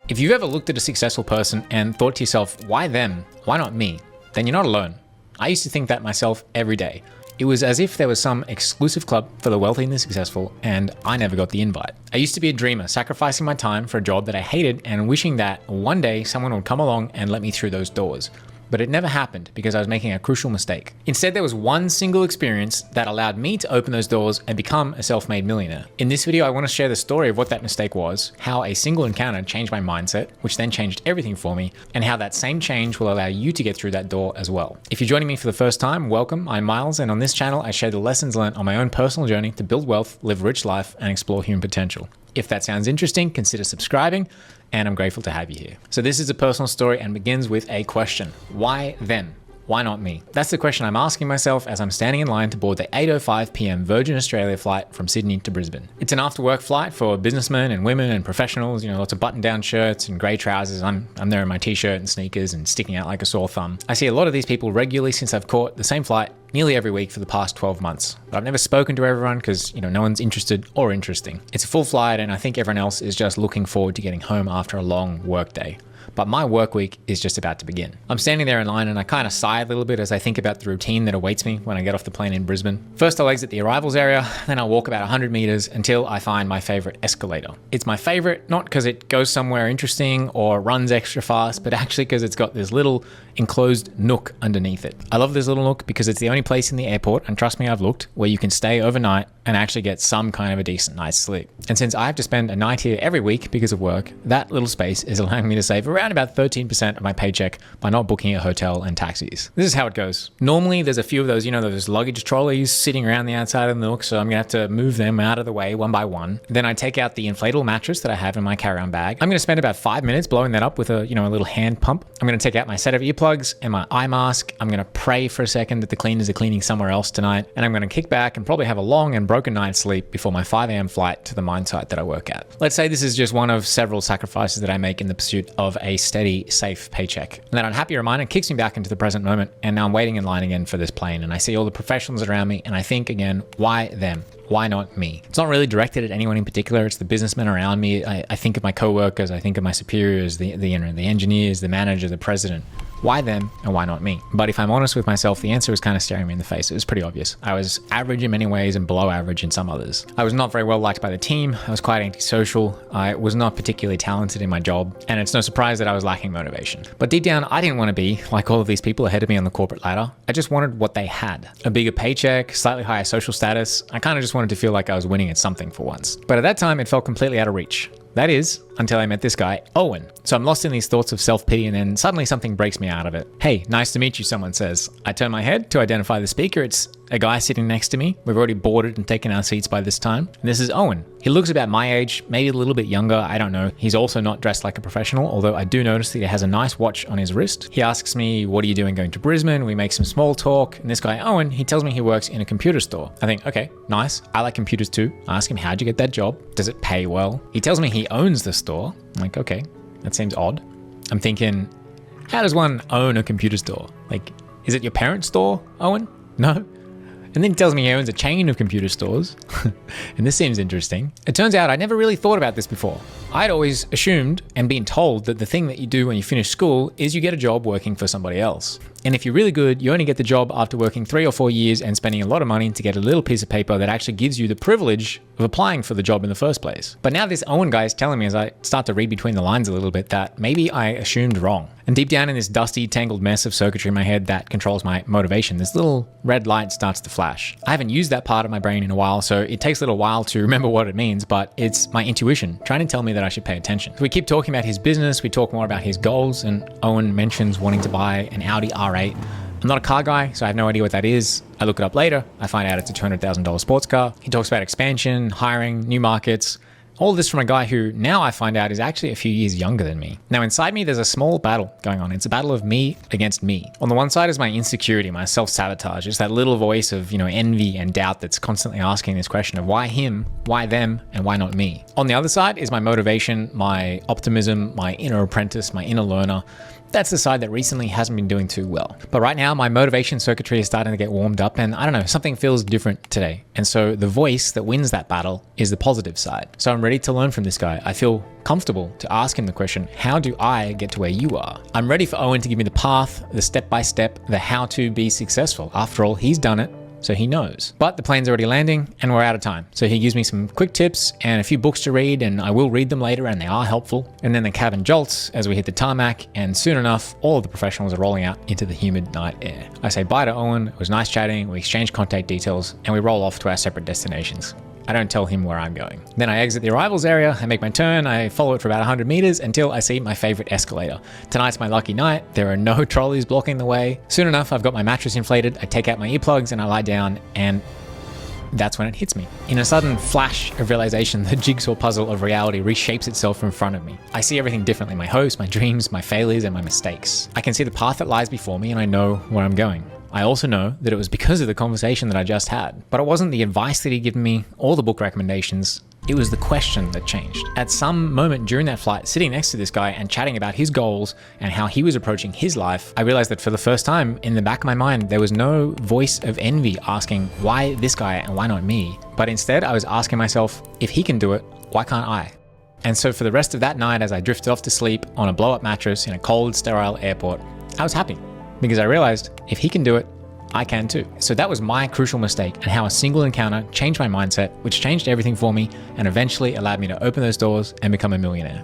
If you've ever looked at a successful person and thought to yourself, why them? Why not me? Then you're not alone. I used to think that myself every day. It was as if there was some exclusive club for the wealthy and the successful, and I never got the invite. I used to be a dreamer, sacrificing my time for a job that I hated and wishing that one day someone would come along and let me through those doors. But it never happened because I was making a crucial mistake. Instead, there was one single experience that allowed me to open those doors and become a self-made millionaire. In this video, I want to share the story of what that mistake was, how a single encounter changed my mindset, which then changed everything for me, and how that same change will allow you to get through that door as well. If you're joining me for the first time, welcome. I'm Miles, and on this channel, I share the lessons learned on my own personal journey to build wealth, live a rich life, and explore human potential. If that sounds interesting, consider subscribing, and I'm grateful to have you here. So this is a personal story and begins with a question. Why them? Why not me? That's the question I'm asking myself as I'm standing in line to board the 8:05 p.m. Virgin Australia flight from Sydney to Brisbane. It's an after-work flight for businessmen and women and professionals, lots of button-down shirts and grey trousers. I'm there in my t-shirt and sneakers and sticking out like a sore thumb. I see a lot of these people regularly since I've caught the same flight nearly every week for the past 12 months. But I've never spoken to everyone because, no one's interested or interesting. It's a full flight and I think everyone else is just looking forward to getting home after a long work day. But my work week is just about to begin. I'm standing there in line and I kind of sigh a little bit as I think about the routine that awaits me when I get off the plane in Brisbane. First I'll exit the arrivals area, then I'll walk about 100 meters until I find my favorite escalator. It's my favorite, not because it goes somewhere interesting or runs extra fast, but actually because it's got this little enclosed nook underneath it. I love this little nook because it's the only place in the airport, and trust me, I've looked, where you can stay overnight and actually get some kind of a decent night's sleep. And since I have to spend a night here every week because of work, that little space is allowing me to save around about 13% of my paycheck by not booking a hotel and taxis. This is how it goes. Normally there's a few of those, those luggage trolleys sitting around the outside of the nook, so I'm gonna have to move them out of the way one by one. Then I take out the inflatable mattress that I have in my carry-on bag. I'm gonna spend about 5 minutes blowing that up with a little hand pump. I'm gonna take out my set of earplugs and my eye mask. I'm gonna pray for a second that the cleaners are cleaning somewhere else tonight, and I'm gonna kick back and probably have a long and broken night's sleep before my 5 a.m. flight to the mine site that I work at. Let's say this is just one of several sacrifices that I make in the pursuit of a steady, safe paycheck. And that unhappy reminder kicks me back into the present moment, and now I'm waiting in line again for this plane, and I see all the professionals around me, and I think again, why them? Why not me? It's not really directed at anyone in particular. It's the businessmen around me. I think of my coworkers. I think of my superiors, the engineers, the manager, the president. Why them and why not me? But if I'm honest with myself, the answer was kind of staring me in the face. It was pretty obvious. I was average in many ways and below average in some others. I was not very well liked by the team. I was quite antisocial. I was not particularly talented in my job. And it's no surprise that I was lacking motivation. But deep down, I didn't want to be like all of these people ahead of me on the corporate ladder. I just wanted what they had. A bigger paycheck, slightly higher social status. I kind of just wanted to feel like I was winning at something for once. But at that time, it felt completely out of reach. That is, until I met this guy, Owen. So I'm lost in these thoughts of self-pity, and then suddenly something breaks me out of it. Hey, nice to meet you, someone says. I turn my head to identify the speaker. It's a guy sitting next to me. We've already boarded and taken our seats by this time. And this is Owen. He looks about my age, maybe a little bit younger, I don't know. He's also not dressed like a professional, although I do notice that he has a nice watch on his wrist. He asks me, what are you doing going to Brisbane? We make some small talk. And this guy, Owen, he tells me he works in a computer store. I think, okay, nice. I like computers too. I ask him, how'd you get that job? Does it pay well? He tells me he owns the store. I'm like, okay, that seems odd. I'm thinking, how does one own a computer store? Like, is it your parents' store, Owen? No? And then he tells me he owns a chain of computer stores. And this seems interesting. It turns out I never really thought about this before. I'd always assumed and been told that the thing that you do when you finish school is you get a job working for somebody else. And if you're really good, you only get the job after working 3 or 4 years and spending a lot of money to get a little piece of paper that actually gives you the privilege of applying for the job in the first place. But now this Owen guy is telling me, as I start to read between the lines a little bit, that maybe I assumed wrong. And deep down in this dusty, tangled mess of circuitry in my head that controls my motivation, this little red light starts to flash. I haven't used that part of my brain in a while, so it takes a little while to remember what it means, but it's my intuition trying to tell me that I should pay attention. So we keep talking about his business, we talk more about his goals, and Owen mentions wanting to buy an Audi R8. I'm not a car guy, so I have no idea what that is. I look it up later. I find out it's a $200,000 sports car. He talks about expansion, hiring, new markets. All this from a guy who now I find out is actually a few years younger than me. Now inside me, there's a small battle going on. It's a battle of me against me. On the one side is my insecurity, my self-sabotage. It's that little voice of, envy and doubt that's constantly asking this question of why him, why them, and why not me? On the other side is my motivation, my optimism, my inner apprentice, my inner learner. That's the side that recently hasn't been doing too well. But right now, my motivation circuitry is starting to get warmed up, and I don't know, something feels different today. And so the voice that wins that battle is the positive side. So I'm ready to learn from this guy. I feel comfortable to ask him the question, how do I get to where you are? I'm ready for Owen to give me the path, the step-by-step, the how to be successful. After all, he's done it, so he knows. But the plane's already landing and we're out of time. So he gives me some quick tips and a few books to read, and I will read them later and they are helpful. And then the cabin jolts as we hit the tarmac, and soon enough, all of the professionals are rolling out into the humid night air. I say bye to Owen, it was nice chatting, we exchange contact details, and we roll off to our separate destinations. I don't tell him where I'm going. Then I exit the arrivals area, I make my turn, I follow it for about 100 meters until I see my favorite escalator. Tonight's my lucky night, there are no trolleys blocking the way. Soon enough, I've got my mattress inflated, I take out my earplugs and I lie down, and that's when it hits me. In a sudden flash of realization, the jigsaw puzzle of reality reshapes itself in front of me. I see everything differently, my hopes, my dreams, my failures, and my mistakes. I can see the path that lies before me and I know where I'm going. I also know that it was because of the conversation that I just had. But it wasn't the advice that he'd given me or the book recommendations. It was the question that changed. At some moment during that flight, sitting next to this guy and chatting about his goals and how he was approaching his life, I realized that for the first time in the back of my mind, there was no voice of envy asking why this guy and why not me? But instead, I was asking myself, if he can do it, why can't I? And so for the rest of that night, as I drifted off to sleep on a blow-up mattress in a cold, sterile airport, I was happy because I realized if he can do it, I can too. So that was my crucial mistake, and how a single encounter changed my mindset, which changed everything for me and eventually allowed me to open those doors and become a millionaire.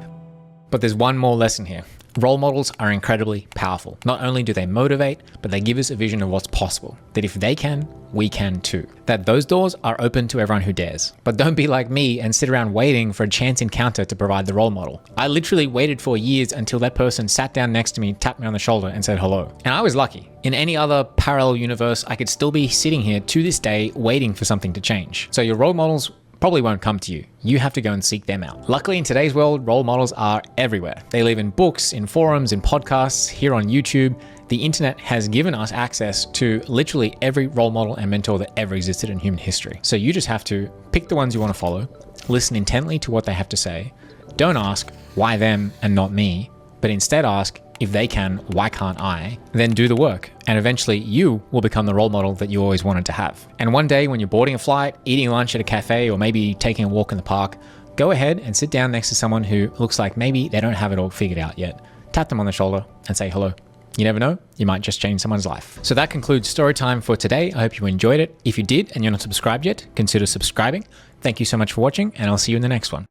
But there's one more lesson here. Role models are incredibly powerful. Not only do they motivate, but they give us a vision of what's possible. That if they can, we can too. That those doors are open to everyone who dares. But don't be like me and sit around waiting for a chance encounter to provide the role model. I literally waited for years until that person sat down next to me, tapped me on the shoulder and said hello. And I was lucky. In any other parallel universe, I could still be sitting here to this day waiting for something to change. So your role models probably won't come to you. You have to go and seek them out. Luckily, in today's world, role models are everywhere. They live in books, in forums, in podcasts, here on YouTube. The internet has given us access to literally every role model and mentor that ever existed in human history. So you just have to pick the ones you want to follow, listen intently to what they have to say. Don't ask, why them and not me? But instead ask, if they can, why can't I? Then do the work. And eventually you will become the role model that you always wanted to have. And one day when you're boarding a flight, eating lunch at a cafe, or maybe taking a walk in the park, go ahead and sit down next to someone who looks like maybe they don't have it all figured out yet. Tap them on the shoulder and say hello. You never know, you might just change someone's life. So that concludes story time for today. I hope you enjoyed it. If you did and you're not subscribed yet, consider subscribing. Thank you so much for watching, and I'll see you in the next one.